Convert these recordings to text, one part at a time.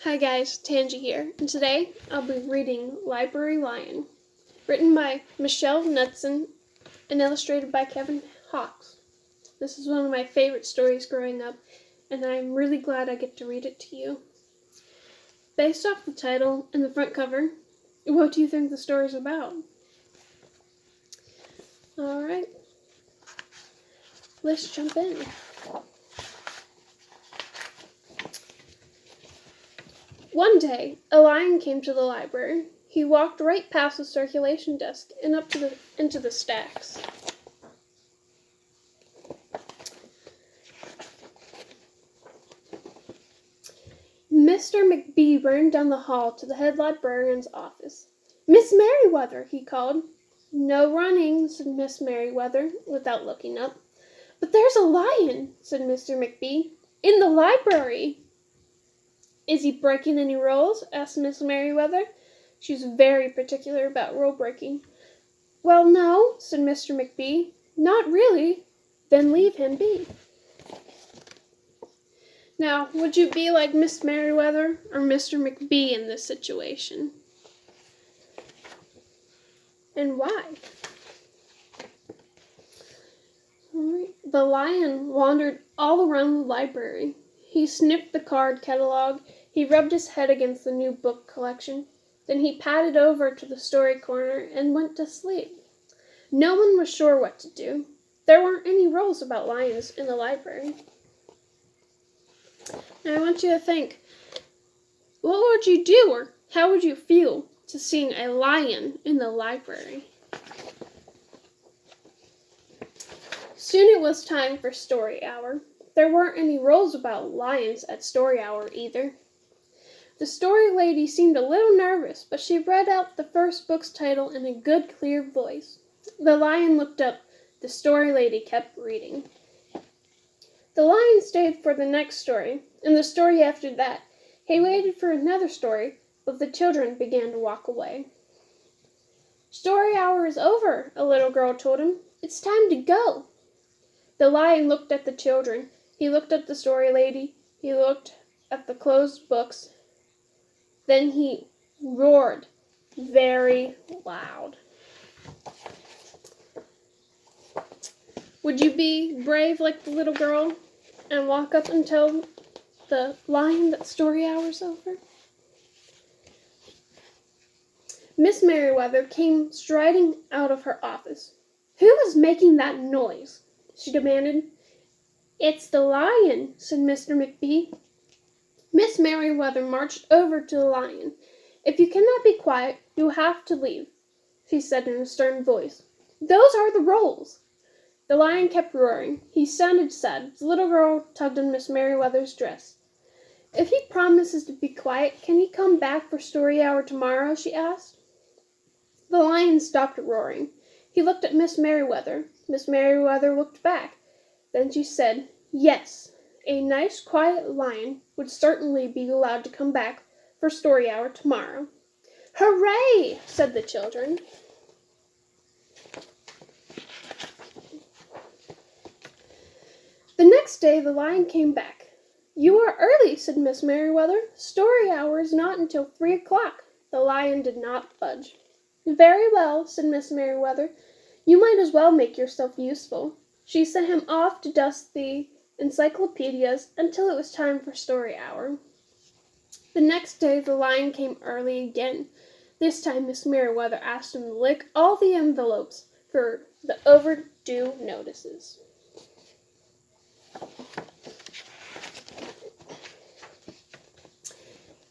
Hi guys, Tangi here, and today I'll be reading Library Lion, written by Michelle Knudsen and illustrated by Kevin Hawks. This is one of my favorite stories growing up, and I'm really glad I get to read it to you. Based off the title and the front cover, what do you think the story's about? Alright, let's jump in. One day, a lion came to the library. He walked right past the circulation desk and up into the stacks. Mr. McBee ran down the hall to the head librarian's office. "Miss Merriweather," he called. "No running," said Miss Merriweather, without looking up. "But there's a lion," said Mr. McBee, "in the library." "Is he breaking any rules?" asked Miss Merriweather. She was very particular about rule breaking. "Well, no," said Mr. McBee. "Not really." "Then leave him be." Now, would you be like Miss Merriweather or Mr. McBee in this situation? And why? The lion wandered all around the library. He sniffed the card catalog. He rubbed his head against the new book collection. Then he padded over to the story corner and went to sleep. No one was sure what to do. There weren't any rules about lions in the library. Now I want you to think, what would you do or how would you feel to seeing a lion in the library? Soon it was time for story hour. There weren't any rules about lions at story hour either. The story lady seemed a little nervous, but she read out the first book's title in a good, clear voice. The lion looked up. The story lady kept reading. The lion stayed for the next story, and the story after that. He waited for another story, but the children began to walk away. "Story hour is over," a little girl told him. "It's time to go." The lion looked at the children. He looked at the story lady. He looked at the closed books. Then he roared very loud. Would you be brave like the little girl and walk up and tell the lion that story hour's over? Miss Merriweather came striding out of her office. "Who is making that noise?" she demanded. "It's the lion," said Mr. McBee. Miss Merriweather marched over to the lion. "If you cannot be quiet, you have to leave," she said in a stern voice. "Those are the rules." The lion kept roaring. He sounded sad. The little girl tugged on Miss Merriweather's dress. "If he promises to be quiet, can he come back for story hour tomorrow?" she asked. The lion stopped roaring. He looked at Miss Merriweather. Miss Merriweather looked back. Then she said, "Yes, a nice, quiet lion would certainly be allowed to come back for story hour tomorrow." "Hooray!" said the children. The next day the lion came back. "You are early," said Miss Merriweather. "Story hour is not until 3 o'clock." The lion did not budge. "Very well," said Miss Merriweather. "You might as well make yourself useful." She sent him off to dust the encyclopedias until it was time for story hour. The next day the lion came early again. This time Miss Merriweather asked him to lick all the envelopes for the overdue notices.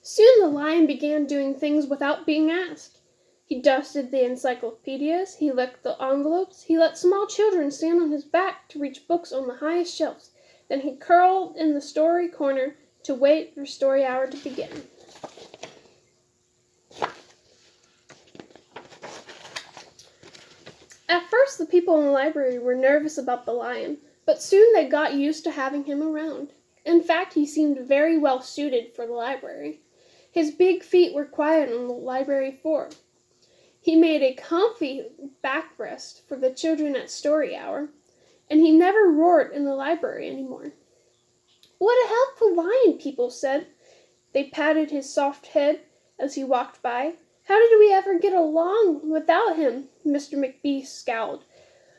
Soon the lion began doing things without being asked. He dusted the encyclopedias, he licked the envelopes, he let small children stand on his back to reach books on the highest shelves. Then he curled in the story corner to wait for story hour to begin. At first the people in the library were nervous about the lion, but soon they got used to having him around. In fact, he seemed very well suited for the library. His big feet were quiet on the library floor. He made a comfy backrest for the children at story hour, and he never roared in the library anymore. "What a helpful lion," people said. They patted his soft head as he walked by. How did we ever get along without him? Mr. McBee scowled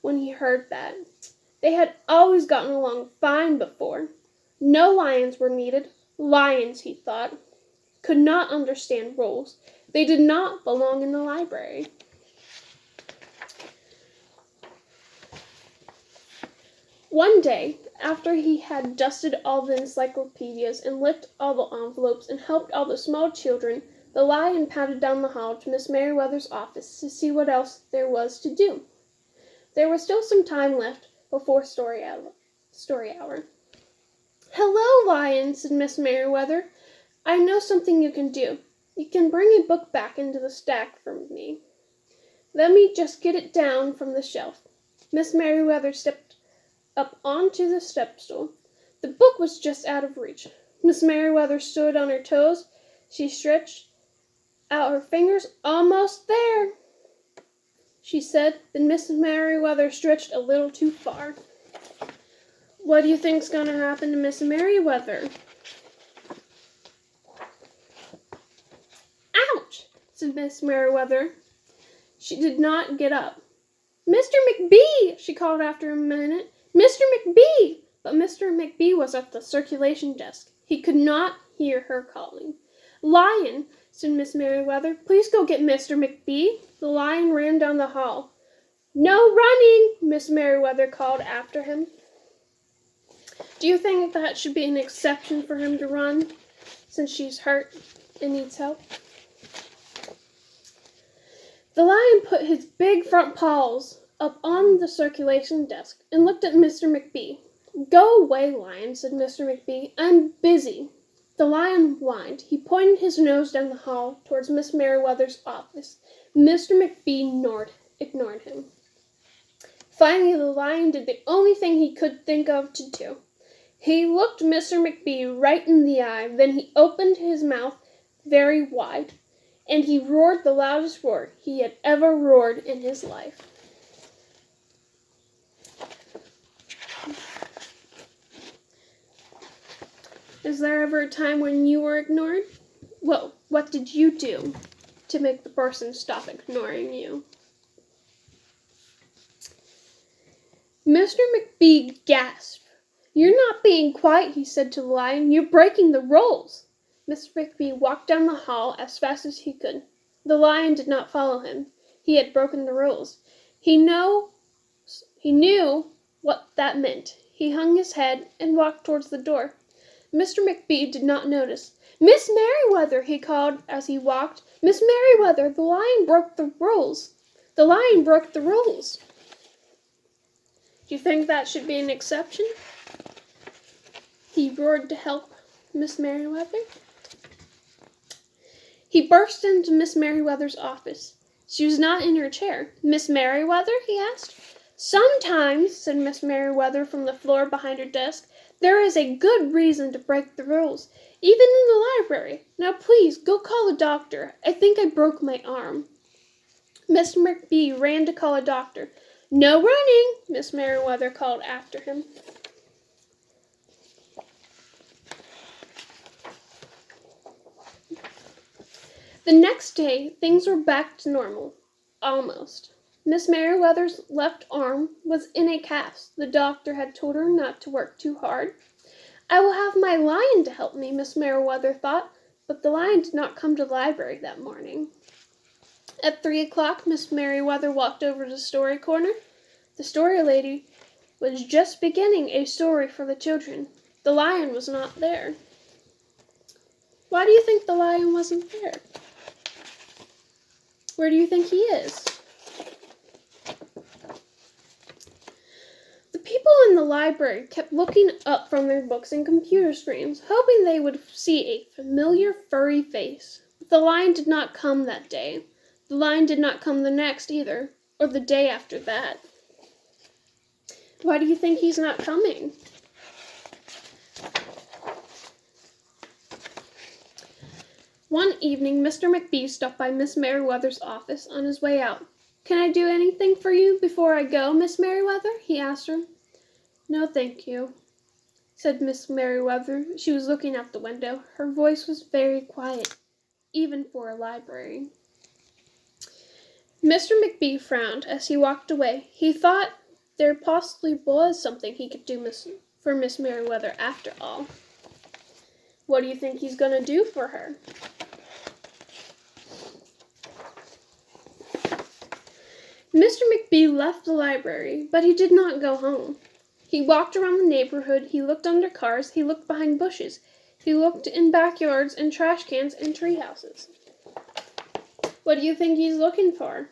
when he heard that. They had always gotten along fine before. No lions were needed. Lions, he thought, could not understand rules. They did not belong in the library. One day, after he had dusted all the encyclopedias and licked all the envelopes and helped all the small children, the lion padded down the hall to Miss Merriweather's office to see what else there was to do. There was still some time left before story hour. "Hello, Lion," said Miss Merriweather. "I know something you can do. You can bring a book back into the stack for me. Let me just get it down from the shelf." Miss Merriweather stepped up onto the step-stool. The book was just out of reach. Miss Merriweather stood on her toes. She stretched out her fingers. "Almost there," she said. Then Miss Merriweather stretched a little too far. "What do you think's going to happen to Miss Merriweather?" "Ouch!" said Miss Merriweather. She did not get up. "Mr. McBee!" she called after a minute. "Mr. McBee!" But Mr. McBee was at the circulation desk. He could not hear her calling. "Lion," said Miss Merriweather, "please go get Mr. McBee." The lion ran down the hall. "No running!" Miss Merriweather called after him. "Do you think that should be an exception for him to run, since she's hurt and needs help?" The lion put his big front paws up on the circulation desk and looked at Mr. McBee. "Go away, Lion," said Mr. McBee. "I'm busy." The lion whined. He pointed his nose down the hall towards Miss Merriweather's office. Mr. McBee ignored him. Finally, the lion did the only thing he could think of to do. He looked Mr. McBee right in the eye. Then he opened his mouth very wide, and he roared the loudest roar he had ever roared in his life. Is there ever a time when you were ignored? Well, what did you do to make the person stop ignoring you? Mr. McBee gasped. "You're not being quiet," he said to the lion. "You're breaking the rules." Mr. McBee walked down the hall as fast as he could. The lion did not follow him. He had broken the rules. He knew what that meant. He hung his head and walked towards the door. Mr. McBee did not notice. "Miss Merriweather," he called as he walked. "Miss Merriweather, the lion broke the rules. The lion broke the rules." Do you think that should be an exception? He roared to help Miss Merriweather. He burst into Miss Merriweather's office. She was not in her chair. "Miss Merriweather?" he asked. "Sometimes," said Miss Merriweather from the floor behind her desk, "there is a good reason to break the rules, even in the library. Now please, go call a doctor. I think I broke my arm." Mr. McBee ran to call a doctor. "No running," Miss Merriweather called after him. The next day, things were back to normal. Almost. Miss Merriweather's left arm was in a cast. The doctor had told her not to work too hard. "I will have my lion to help me," Miss Merriweather thought, but the lion did not come to the library that morning. At 3 o'clock, Miss Merriweather walked over to the story corner. The story lady was just beginning a story for the children. The lion was not there. Why do you think the lion wasn't there? Where do you think he is? The people in the library kept looking up from their books and computer screens, hoping they would see a familiar furry face. But the lion did not come that day. The lion did not come the next either, or the day after that. Why do you think he's not coming? One evening, Mr. McBee stopped by Miss Merriweather's office on his way out. "Can I do anything for you before I go, Miss Merriweather?" he asked her. "No, thank you." said Miss Merriweather. She was looking out the window. Her voice was very quiet, even for a library. Mr. McBee frowned as he walked away. He thought there possibly was something he could do for Miss Merriweather after all. What do you think he's going to do for her? Mr. McBee left the library, but he did not go home. He walked around the neighborhood, he looked under cars, he looked behind bushes, he looked in backyards and trash cans and tree houses. What do you think he's looking for?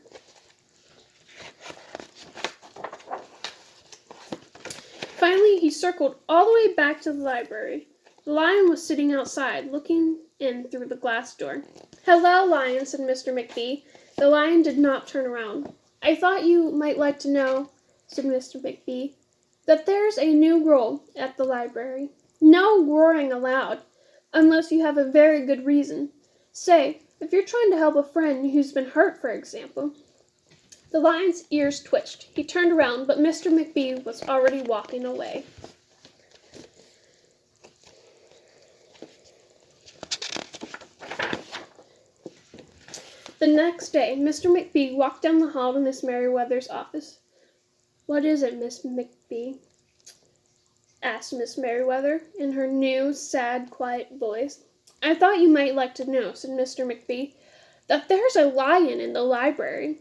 Finally, he circled all the way back to the library. The lion was sitting outside, looking in through the glass door. "Hello, Lion," said Mr. McBee. The lion did not turn around. "I thought you might like to know," said Mr. McBee, "that there's a new rule at the library. No roaring aloud, unless you have a very good reason. Say, if you're trying to help a friend who's been hurt, for example." The lion's ears twitched. He turned around, but Mr. McBee was already walking away. The next day, Mr. McBee walked down the hall to Miss Merriweather's office. "What is it, Miss McBee?" asked Miss Merriweather in her new, sad, quiet voice. "I thought you might like to know," said Mr. McBee, "that there's a lion in the library."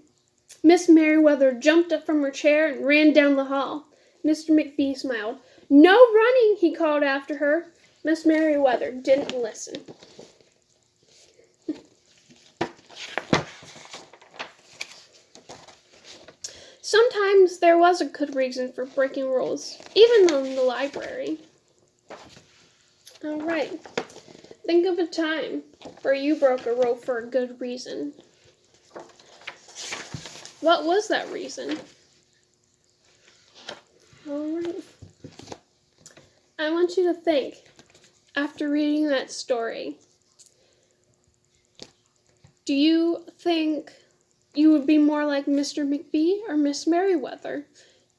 Miss Merriweather jumped up from her chair and ran down the hall. Mr. McBee smiled. "No running," he called after her. Miss Merriweather didn't listen. Sometimes there was a good reason for breaking rules, even in the library. All right. Think of a time where you broke a rule for a good reason. What was that reason? All right. I want you to think, after reading that story, do you think you would be more like Mr. McBee or Miss Merriweather?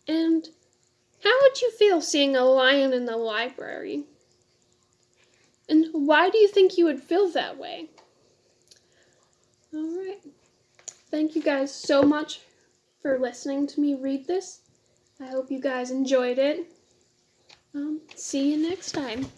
And how would you feel seeing a lion in the library? And why do you think you would feel that way? All right. Thank you guys so much for listening to me read this. I hope you guys enjoyed it. See you next time.